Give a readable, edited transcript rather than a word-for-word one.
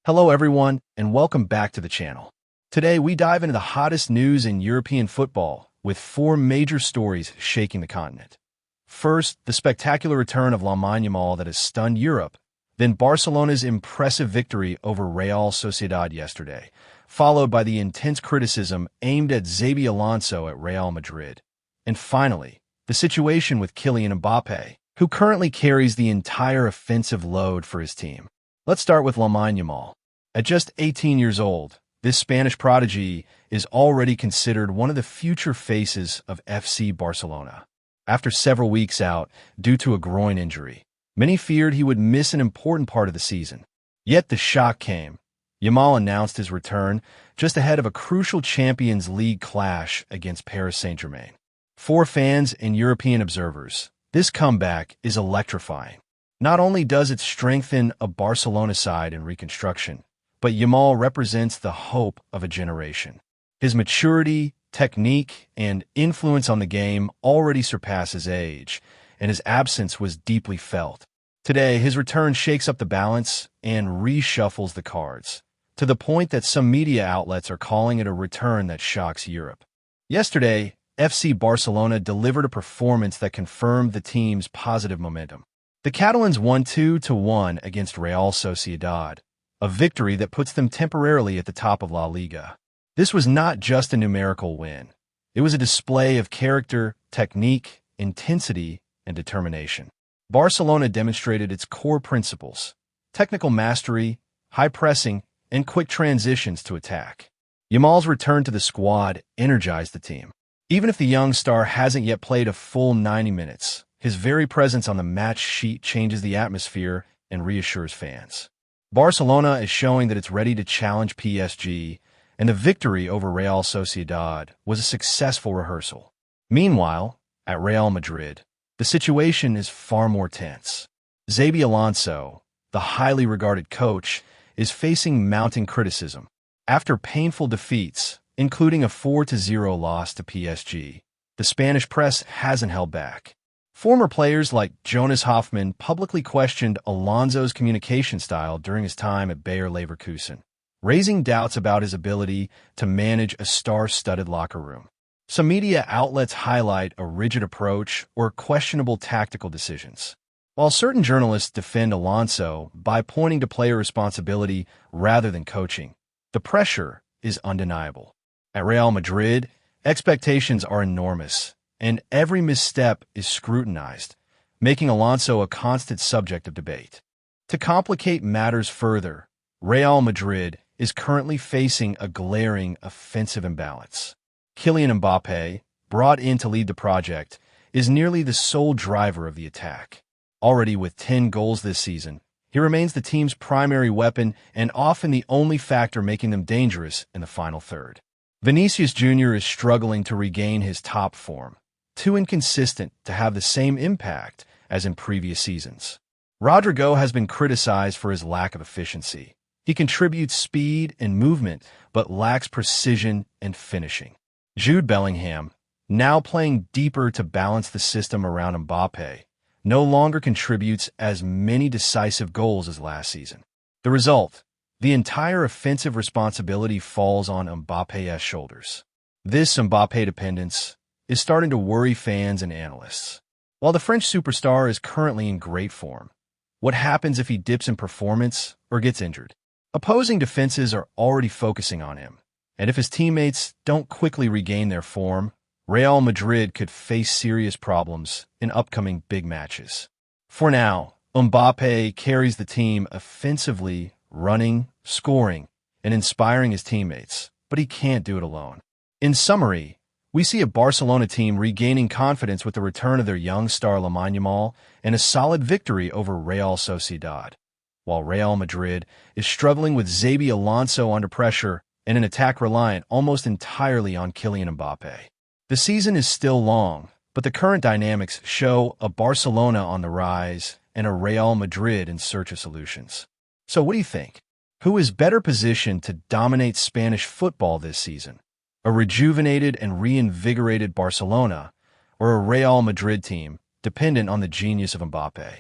Hello everyone, and welcome back to the channel. Today we dive into the hottest news in European football, with four major stories shaking the continent. First, the spectacular return of Lamine Yamal that has stunned Europe, then Barcelona's impressive victory over Real Sociedad yesterday, followed by the intense criticism aimed at Xabi Alonso at Real Madrid. And finally, the situation with Kylian Mbappé, who currently carries the entire offensive load for his team. Let's start with Lamine Yamal. At just 18 years old, this Spanish prodigy is already considered one of the future faces of FC Barcelona. After several weeks out due to a groin injury, many feared he would miss an important part of the season. Yet the shock came. Yamal announced his return just ahead of a crucial Champions League clash against Paris Saint-Germain. For fans and European observers, this comeback is electrifying. Not only does it strengthen a Barcelona side in reconstruction, but Yamal represents the hope of a generation. His maturity, technique, and influence on the game already surpass his age, and his absence was deeply felt. Today, his return shakes up the balance and reshuffles the cards, to the point that some media outlets are calling it a return that shocks Europe. Yesterday, FC Barcelona delivered a performance that confirmed the team's positive momentum. The Catalans won 2-1 against Real Sociedad, a victory that puts them temporarily at the top of La Liga. This was not just a numerical win. It was a display of character, technique, intensity, and determination. Barcelona demonstrated its core principles: technical mastery, high pressing, and quick transitions to attack. Yamal's return to the squad energized the team. Even if the young star hasn't yet played a full 90 minutes, his very presence on the match sheet changes the atmosphere and reassures fans. Barcelona is showing that it's ready to challenge PSG, and the victory over Real Sociedad was a successful rehearsal. Meanwhile, at Real Madrid, the situation is far more tense. Xabi Alonso, the highly regarded coach, is facing mounting criticism. After painful defeats, including a 4-0 loss to PSG, the Spanish press hasn't held back. Former players like Jonas Hoffmann publicly questioned Alonso's communication style during his time at Bayer Leverkusen, raising doubts about his ability to manage a star-studded locker room. Some media outlets highlight a rigid approach or questionable tactical decisions, while certain journalists defend Alonso by pointing to player responsibility rather than coaching. The pressure is undeniable. At Real Madrid, expectations are enormous, and every misstep is scrutinized, making Alonso a constant subject of debate. To complicate matters further, Real Madrid is currently facing a glaring offensive imbalance. Kylian Mbappé, brought in to lead the project, is nearly the sole driver of the attack. Already with 10 goals this season, he remains the team's primary weapon and often the only factor making them dangerous in the final third. Vinícius Jr is struggling to regain his top form, too inconsistent to have the same impact as in previous seasons. Rodrygo has been criticized for his lack of efficiency. He contributes speed and movement, but lacks precision and finishing. Jude Bellingham, now playing deeper to balance the system around Mbappé, no longer contributes as many decisive goals as last season. The result: the entire offensive responsibility falls on Mbappe's shoulders. This Mbappé dependence is starting to worry fans and analysts. While the French superstar is currently in great form, what happens if he dips in performance or gets injured? Opposing defenses are already focusing on him, and if his teammates don't quickly regain their form, Real Madrid could face serious problems in upcoming big matches. For now, Mbappé carries the team offensively, running, scoring, and inspiring his teammates, but he can't do it alone. In summary, we see a Barcelona team regaining confidence with the return of their young star Lamine Yamal and a solid victory over Real Sociedad, while Real Madrid is struggling with Xabi Alonso under pressure and an attack reliant almost entirely on Kylian Mbappé. The season is still long, but the current dynamics show a Barcelona on the rise and a Real Madrid in search of solutions. So what do you think? Who is better positioned to dominate Spanish football this season? A rejuvenated and reinvigorated Barcelona, or a Real Madrid team dependent on the genius of Mbappé?